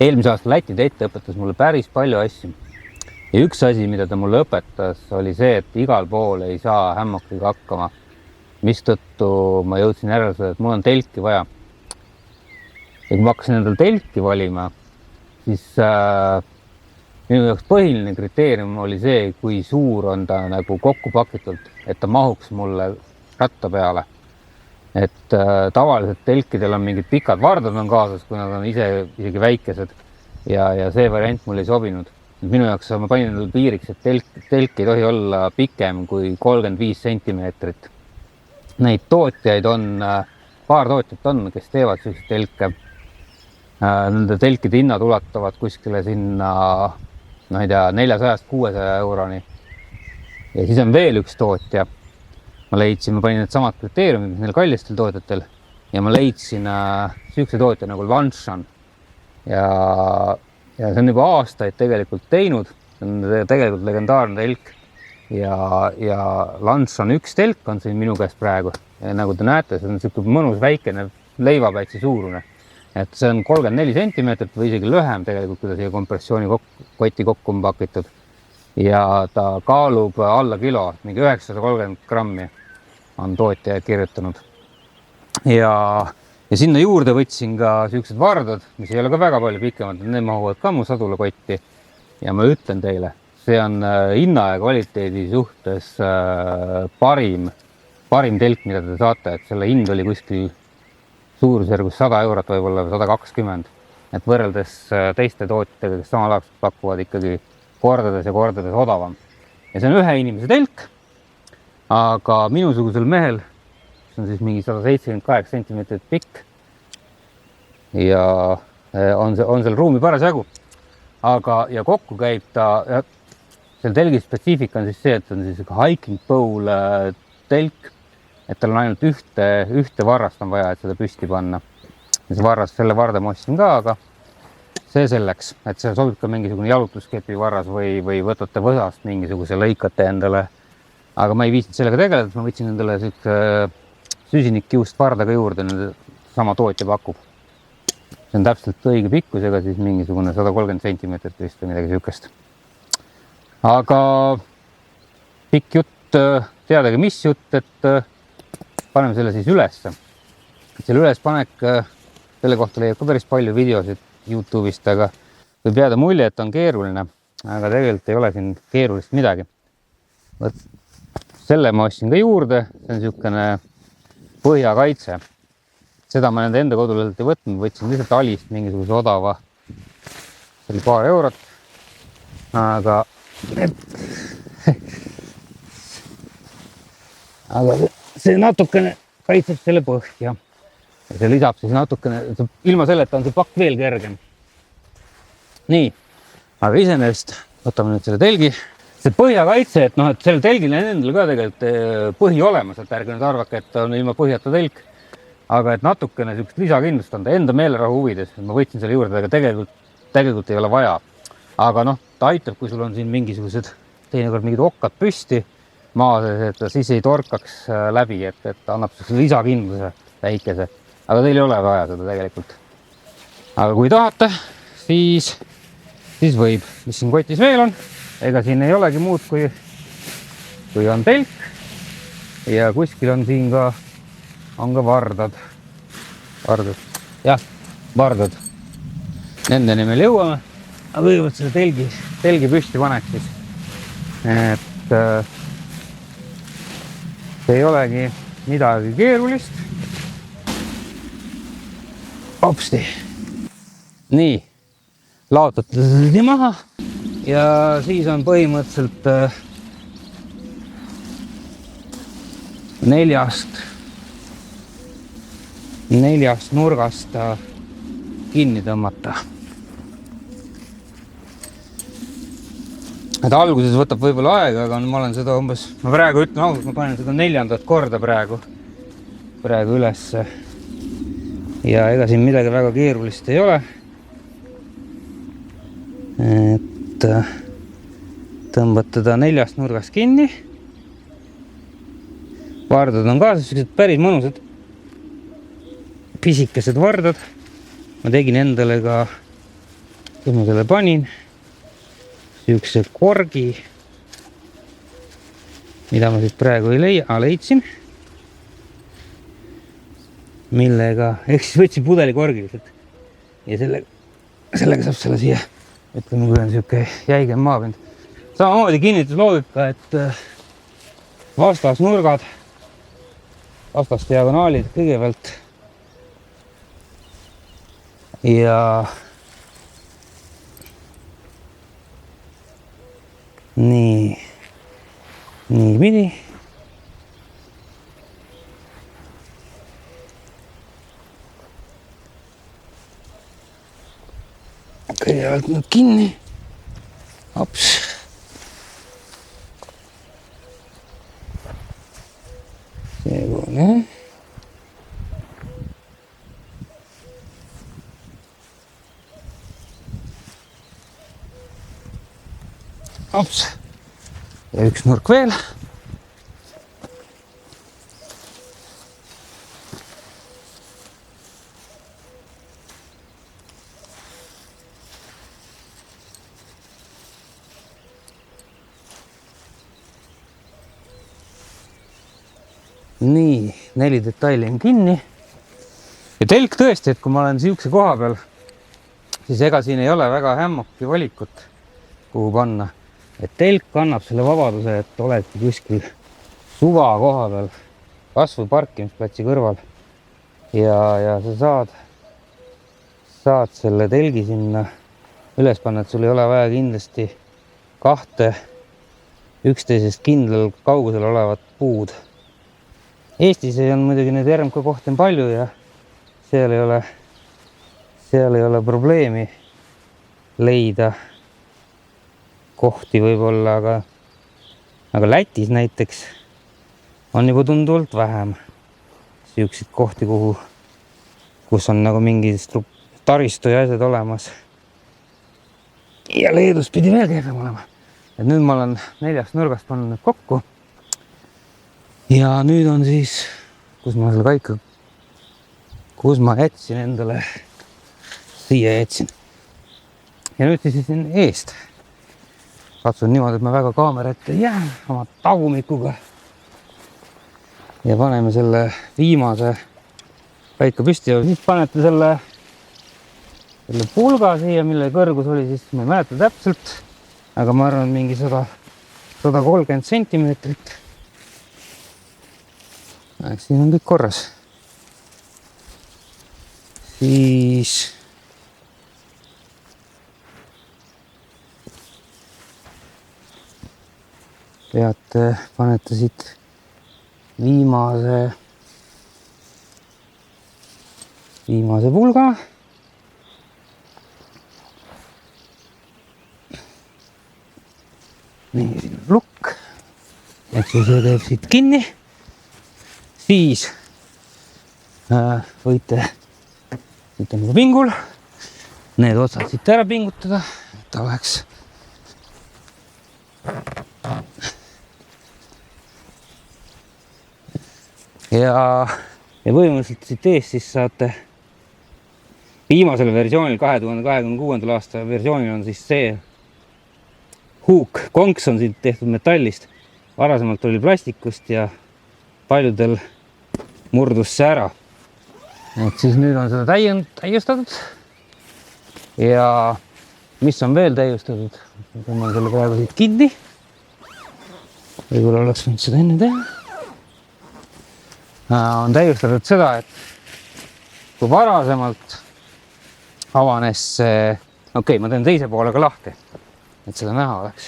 eelmise aasta Läti date õpetas mulle päris palju asju. Ja üks asi, mida ta mulle õpetas, oli see, et igal pool ei saa hämmokiga hakkama. Mistõttu ma jõudsin järeldusele, et mul on telki vaja. Ja kui ma hakkasin endale telki valima, siis minu jaoks põhiline kriteerium oli see, kui suur on ta nagu kokku pakitult, et ta mahuks mulle ratta peale. Et tavaliselt telkidel on mingid pikad vardad on kaasas, kui nad on isegi väikesed ja see variant mulle ei sobinud. Minu jaoks ma panin endale piiriks, et telk ei tohi olla pikem kui 35 sentimeetrit. Neid tootjaid on, paar tootjat on, kes teevad selliseid telke. Nende telkide hinnad ulatavad kuskile sinna, ei tea, 400–600 euroni. Ja siis on veel üks tootja. Ma leidsin, ma panin need samad kriteeriumid, mis neil kallistel tootjatel ja ma leidsin sihukese tootja nagu Lanshan. Ja see on juba aastaid tegelikult teinud, see on tegelikult legendaarne telk ja Lanshan üks telk on siin minu käes praegu. Ja nagu te näete, see on sihuke mõnus väikene leivapäitsi suurune. Et see on 34 sentimeetrit või isegi lühem tegelikult, kui ta siia kompressiooni kotti kokku on pakitud. Ja ta kaalub alla kilo, mingi 930 grammi on tootja kirjutanud. Ja sinna juurde võtsin ka sellised vardad, mis ei ole ka väga palju pikemad, need mahuvad ka mu sadulakotti. Ja ma ütlen teile, see on hinna ja kvaliteedi suhtes parim telk, mida te saate, et selle hind oli kuskil suurusjärgus 100 eurot, võib-olla 120, et võrreldes teiste tootjatega, kes samal ajal pakuvad ikkagi kordades ja kordades odavam. Ja see on ühe inimese telk, aga minusugusel mehel, see on siis mingi 178 sentimeetrit pikk ja on seal ruumi parasjagu. Ja kokku käib ta, selle telgi spetsiifika on siis see, et on siis hiking pole telk, et tal on ainult ühte varrast on vaja, et seda püsti panna. Ja see varrast, selle varda ma ostsin ka, aga see selleks, et see sobib ka mingisugune jalutuskepi varras või võtate võsast mingisuguse lõikate endale. Aga ma ei viisid sellega tegeleda, ma võtsin endale süsinikkiust vardaga juurde, sama tootja pakub. See on täpselt õige pikkusega, siis mingisugune 130 sentimeetrit vist või midagi sihukest. Aga pikk jutt, teadagi mis jutt, et paneme selle siis ülesse. Selle ülespanek, selle kohta leiab ka päris palju videosid YouTube'ist, aga võib jääda mulje, et on keeruline, aga tegelikult ei ole siin keerulist midagi. Selle ma ostsin ka juurde, see on niisugune põhjakaitse. Seda ma nende enda kodulehelt ei võtnud, võtsin lihtsalt Alist mingisuguse odava, see oli paar eurot, aga see natukene kaitseb selle põhja. Ja see lisab siis natukene, ilma selleta on see pakk veel kergem. Nii, aga iseenesest võtame nüüd selle telgi. See põhjakaitse, et selle telgil on endal ka tegelikult põhi olemas, et ärge nüüd arvake, et on ilma põhjata telk. Aga et natukene sellist lisakindlust anda enda meelerahu huvides, ma võtsin selle juurde, aga tegelikult ei ole vaja. Aga ta aitab, kui sul on siin mingisugused teinekord mingid okkad püsti maa sees, et ta siis ei torkaks läbi, et annab lisakindluse väikese. Aga teil ei ole vaja seda tegelikult. Aga kui tahate, siis võib. Mis siin kotis veel on? Ega siin ei olegi muud, kui on telk. Ja kuskil on siin ka vardad. Jah, vardad. Nendeni meil jõuame. Aga kõigepealt selle telgi püsti paneks siis. Et see ei olegi midagi keerulist. Hopsti. Nii, laotate seda maha ja siis on põhimõtteliselt neljast nurgast kinni tõmmata. Et alguses võtab võib-olla aega, aga ma olen seda ma praegu ütlen ausalt, ma panen seda 4. korda praegu ülesse. Ja ega siin midagi väga keerulist ei ole. Et tõmbad teda 4 nurgast kinni. Vardad on ka sellised päris mõnusad pisikesed vardad. Ma tegin endale ka kui ma selle panin, siukse korgi, mida ma siit praegu ei leia, leidsin, millega, ehk siis võtsin pudelikorgi lihtsalt ja sellega saab selle siia, ütleme, kui on siuke jäigem maapind. Samamoodi kinnitusloogika, et vastasnurgad, vastasdiagonaalid kõigepealt ja nii pidi. Kõigepealt nüüd kinni. Hops. Seepoole. Hops. Ja üks nurk veel. Nii, 4 detaili on kinni. Ja telk tõesti, et kui ma olen siukse koha peal, siis ega siin ei ole väga hämmoki valikut, kuhu panna. Et telk annab selle vabaduse, et oledki kuskil suva koha peal, kasvu parkimisplatsi kõrval. Ja sa saad selle telgi sinna üles panna, et sul ei ole vaja kindlasti 2 üksteisest kindlal kaugusel olevat puud. Eestis on muidugi neid RMK kohti on palju ja seal ei ole probleemi leida kohti võib-olla, aga Lätis näiteks on juba tunduvalt vähem siukseid kohti, kus on nagu mingi taristu ja asjad olemas. Ja Leedus pidi veel kehvem olema. Et nüüd ma olen 4 nurgast pannud kokku. Ja nüüd on siis, kus ma jätsin endale, siia jätsin. Ja nüüd siis siin eest. Katsun niimoodi, et ma väga kaamera ette ei jää oma tagumikuga. Ja paneme selle viimase paika püsti ja siis panete selle pulga siia, mille kõrgus oli siis, ma ei mäleta täpselt, aga ma arvan mingi 130 sentimeetrit. Siin on kõik korras. Siis panete siit viimase pulga. Nii, siin on lukk. Et see teeb siit kinni. Siis võite siit on nagu pingul need otsad siit ära pingutada, et ta oleks ja põhimõtteliselt siit ees siis saate viimasel versioonil 2026. aasta versioonil on siis see huuk, konks on siit tehtud metallist, varasemalt oli plastikust ja paljudel murdus see ära. Et siis nüüd on seda täiustatud. Ja mis on veel täiustatud? Ma selle praegu siit kinni. Võib-olla oleks võinud seda enne teha. On täiustatud seda, et kui varasemalt avanes see... Okei, ma teen teise poolega lahti, et seda näha oleks.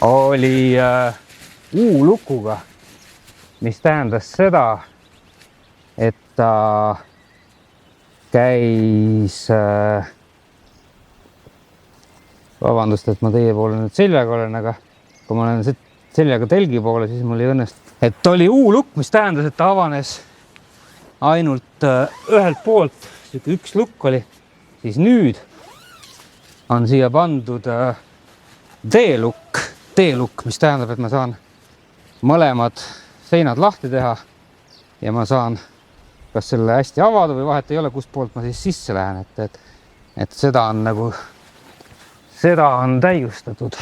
Oli U-lukuga, mis tähendas seda, et ta käis, vabandust, et ma teie poole nüüd seljaga olen, aga kui ma olen seljaga telgi poole, siis mul ei õnnestu. Et oli U-lukk, mis tähendas, et ta avanes ainult ühelt poolt, üks lukk oli, siis nüüd on siia pandud D-lukk, mis tähendab, et ma saan mõlemad seinad lahti teha ja ma saan kas selle hästi avada või vahet ei ole, kust poolt ma siis sisse lähen, et seda on täiustatud.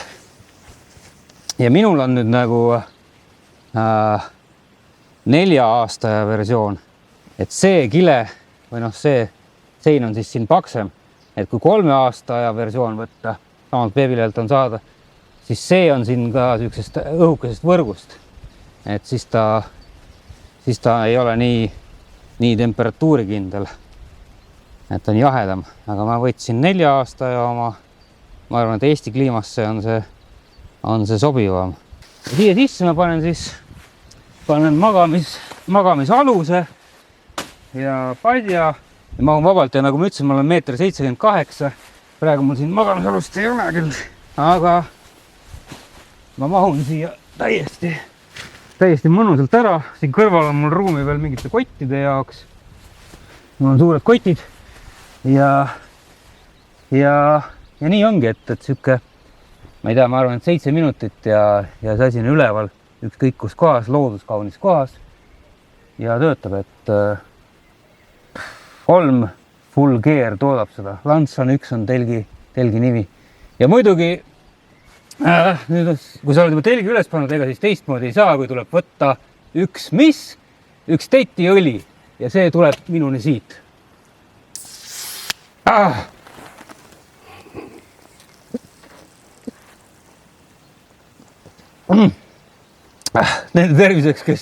Ja minul on nüüd nagu 4 aasta versioon, et see kile või noh, see sein on siis siin paksem, et kui 3 aasta aja versioon võtta, samalt veebilehelt on saada, siis see on siin ka sellisest õhukesest võrgust, et siis ta ei ole nii temperatuurikindel, et on jahedam, aga ma võtsin 4 aasta ja ma arvan, et Eesti kliimasse on see sobivam. Ja siia sisse ma panen magamisaluse ja padja ja mahun vabalt ja nagu ma ütlesin, ma olen 1,78 m. Praegu mul siin magamisalust ei ole küll, aga ma mahun siia täiesti mõnusalt ära. Siin kõrval on mul ruumi veel mingite kottide jaoks. Mul on suured kotid ja nii ongi, et siuke, ma ei tea, ma arvan, et 7 minutit ja see asi on üleval ükskõik kus kohas, looduskaunis kohas ja töötab, et 3 full gear toodab seda. Lansan 1 on telgi nimi ja muidugi nüüd, kui sa oled juba telgi üles pannud, ega siis teistmoodi ei saa, kui tuleb võtta üks tetiõli ja see tuleb minuni siit. Nende terviseks, kes